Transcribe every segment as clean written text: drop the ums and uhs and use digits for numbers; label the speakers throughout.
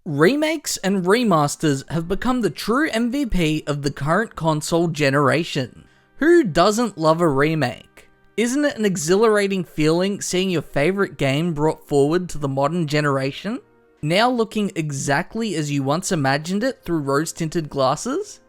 Speaker 1: Remakes and remasters have become the true MVP of the current console generation. Who doesn't love a remake? Isn't it an exhilarating feeling seeing your favourite game brought forward to the modern generation? Now looking exactly as you once imagined it through rose-tinted glasses?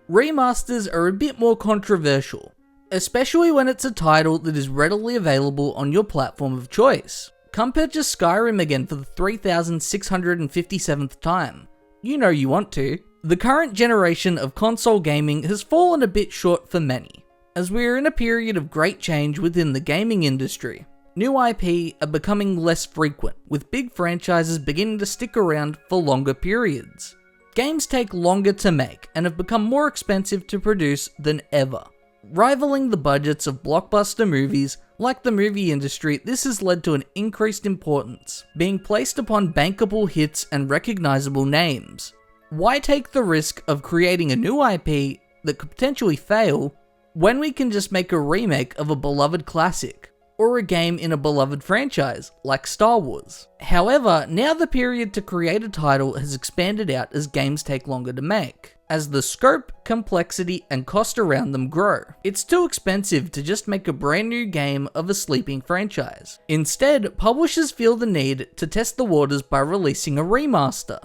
Speaker 1: Remasters are a bit more controversial, especially when it's a title that is readily available on your platform of choice. Come purchase Skyrim again for the 3,657th time. You know you want to. The current generation of console gaming has fallen a bit short for many, as we are in a period of great change within the gaming industry. New IP are becoming less frequent, with big franchises beginning to stick around for longer periods. Games take longer to make and have become more expensive to produce than ever. Rivaling the budgets of blockbuster movies, like the movie industry, this has led to an increased importance being placed upon bankable hits and recognizable names. Why take the risk of creating a new IP that could potentially fail when we can just make a remake of a beloved classic, or a game in a beloved franchise, like Star Wars? However, now the period to create a title has expanded out as games take longer to make, as the scope, complexity, and cost around them grow. It's too expensive to just make a brand new game of a sleeping franchise. Instead, publishers feel the need to test the waters by releasing a remaster.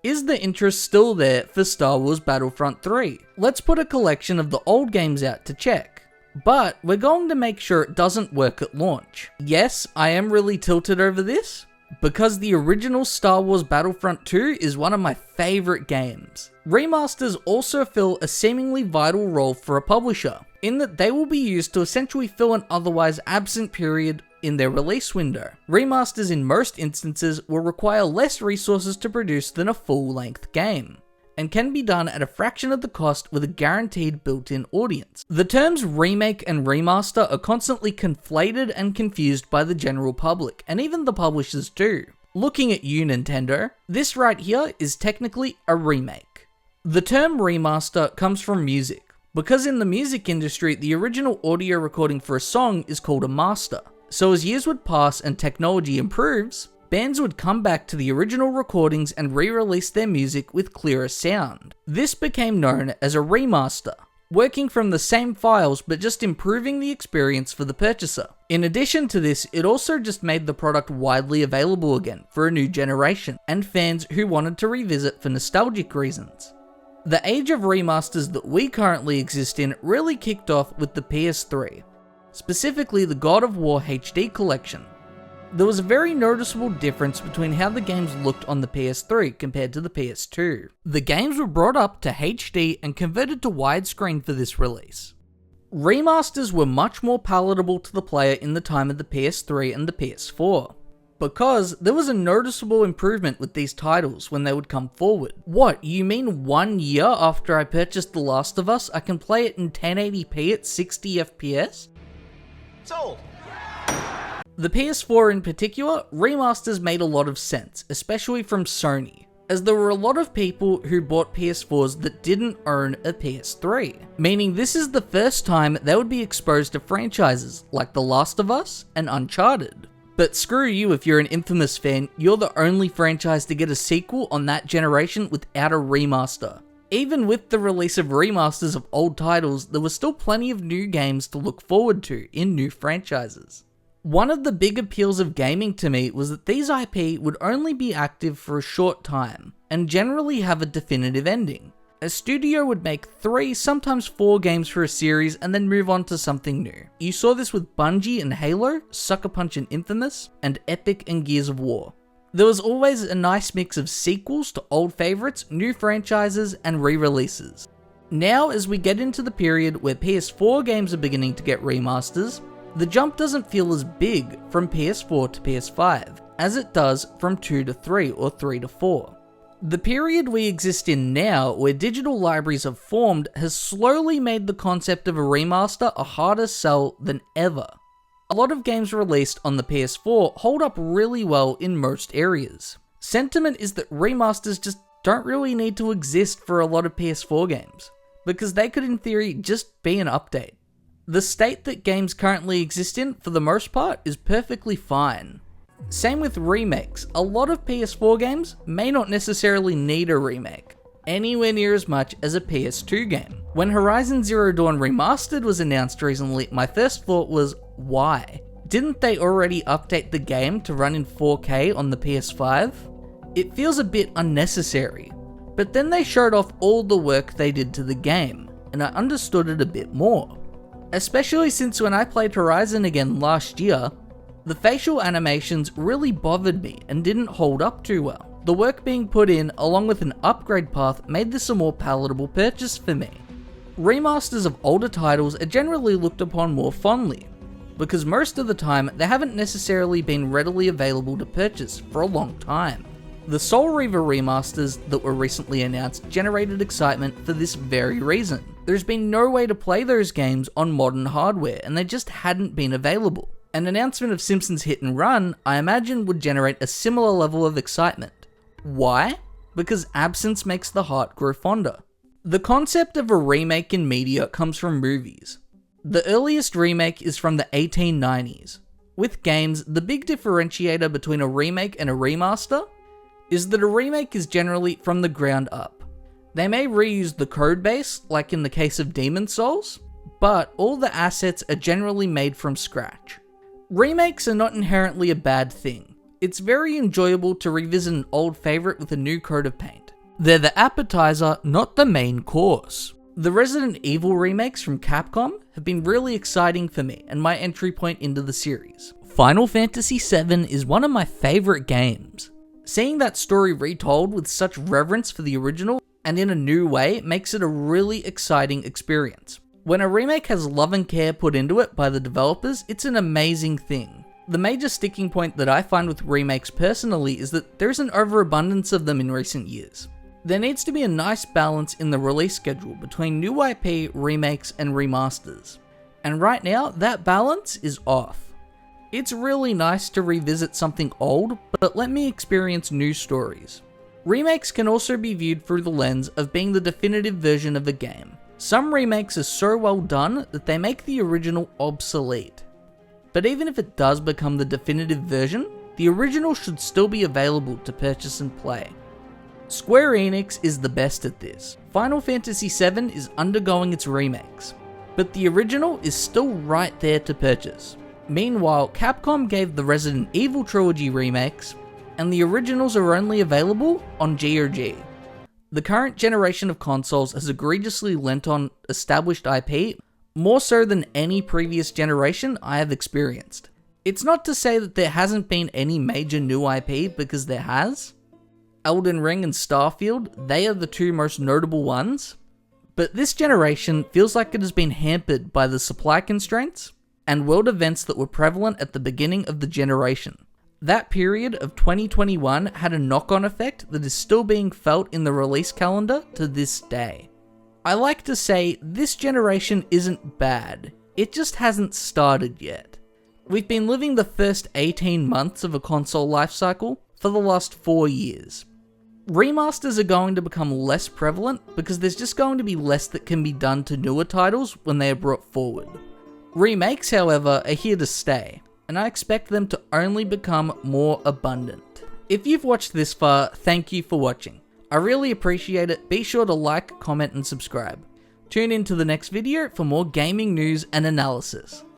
Speaker 1: Is the interest still there for Star Wars Battlefront 3? Let's put a collection of the old games out to check. But we're going to make sure it doesn't work at launch. Yes, I am really tilted over this, because the original Star Wars Battlefront 2 is one of my favourite games. Remasters also fill a seemingly vital role for a publisher, in that they will be used to essentially fill an otherwise absent period in their release window. Remasters in most instances will require less resources to produce than a full-length game, and can be done at a fraction of the cost with a guaranteed built-in audience. The terms remake and remaster are constantly conflated and confused by the general public, and even the publishers too. Looking at you, Nintendo, this right here is technically a remake. The term remaster comes from music, because in the music industry, the original audio recording for a song is called a master. So as years would pass and technology improves, bands would come back to the original recordings and re-release their music with clearer sound. This became known as a remaster, working from the same files but just improving the experience for the purchaser. In addition to this, it also just made the product widely available again for a new generation, and fans who wanted to revisit for nostalgic reasons. The age of remasters that we currently exist in really kicked off with the PS3, specifically the God of War HD collection. There was a very noticeable difference between how the games looked on the PS3 compared to the PS2. The games were brought up to HD and converted to widescreen for this release. Remasters were much more palatable to the player in the time of the PS3 and the PS4, because there was a noticeable improvement with these titles when they would come forward. What, you mean 1 year after I purchased The Last of Us, I can play it in 1080p at 60 FPS?
Speaker 2: Sold!
Speaker 1: The PS4 in particular, remasters made a lot of sense, especially from Sony, as there were a lot of people who bought PS4s that didn't own a PS3, meaning this is the first time they would be exposed to franchises like The Last of Us and Uncharted. But screw you if you're an Infamous fan, you're the only franchise to get a sequel on that generation without a remaster. Even with the release of remasters of old titles, there was still plenty of new games to look forward to in new franchises. One of the big appeals of gaming to me was that these IP would only be active for a short time, and generally have a definitive ending. A studio would make 3, sometimes 4 games for a series and then move on to something new. You saw this with Bungie and Halo, Sucker Punch and Infamous, and Epic and Gears of War. There was always a nice mix of sequels to old favourites, new franchises, and re-releases. Now, as we get into the period where PS4 games are beginning to get remasters, the jump doesn't feel as big from PS4 to PS5 as it does from 2 to 3 or 3 to 4. The period we exist in now, where digital libraries have formed, has slowly made the concept of a remaster a harder sell than ever. A lot of games released on the PS4 hold up really well in most areas. Sentiment is that remasters just don't really need to exist for a lot of PS4 games, because they could in theory just be an update. The state that games currently exist in, for the most part, is perfectly fine. Same with remakes. A lot of PS4 games may not necessarily need a remake, anywhere near as much as a PS2 game. When Horizon Zero Dawn Remastered was announced recently, my first thought was, why? Didn't they already update the game to run in 4K on the PS5? It feels a bit unnecessary. But then they showed off all the work they did to the game, and I understood it a bit more. Especially since when I played Horizon again last year, the facial animations really bothered me and didn't hold up too well. The work being put in, along with an upgrade path, made this a more palatable purchase for me. Remasters of older titles are generally looked upon more fondly, because most of the time they haven't necessarily been readily available to purchase for a long time. The Soul Reaver remasters that were recently announced generated excitement for this very reason. There's been no way to play those games on modern hardware, and they just hadn't been available. An announcement of Simpsons Hit and Run, I imagine, would generate a similar level of excitement. Why? Because absence makes the heart grow fonder. The concept of a remake in media comes from movies. The earliest remake is from the 1890s. With games, the big differentiator between a remake and a remaster is that a remake is generally from the ground up. They may reuse the code base, like in the case of Demon's Souls, but all the assets are generally made from scratch. Remakes are not inherently a bad thing. It's very enjoyable to revisit an old favourite with a new coat of paint. They're the appetizer, not the main course. The Resident Evil remakes from Capcom have been really exciting for me and my entry point into the series. Final Fantasy VII is one of my favourite games. Seeing that story retold with such reverence for the original and in a new way makes it a really exciting experience. When a remake has love and care put into it by the developers, it's an amazing thing. The major sticking point that I find with remakes personally is that there's an overabundance of them in recent years. There needs to be a nice balance in the release schedule between new IP, remakes, and remasters. And right now, that balance is off. It's really nice to revisit something old, but let me experience new stories. Remakes can also be viewed through the lens of being the definitive version of a game. Some remakes are so well done that they make the original obsolete. But even if it does become the definitive version, the original should still be available to purchase and play. Square Enix is the best at this. Final Fantasy VII is undergoing its remakes, but the original is still right there to purchase. Meanwhile, Capcom gave the Resident Evil trilogy remakes, and the originals are only available on GOG. The current generation of consoles has egregiously lent on established IP, more so than any previous generation I have experienced. It's not to say that there hasn't been any major new IP, because there has. Elden Ring and Starfield, they are the two most notable ones, but this generation feels like it has been hampered by the supply constraints and world events that were prevalent at the beginning of the generation. That period of 2021 had a knock-on effect that is still being felt in the release calendar to this day. I like to say this generation isn't bad, it just hasn't started yet. We've been living the first 18 months of a console lifecycle for the last 4 years. Remasters are going to become less prevalent because there's just going to be less that can be done to newer titles when they are brought forward. Remakes, however, are here to stay, and I expect them to only become more abundant. If you've watched this far, thank you for watching. I really appreciate it. Be sure to like, comment, and subscribe. Tune in to the next video for more gaming news and analysis.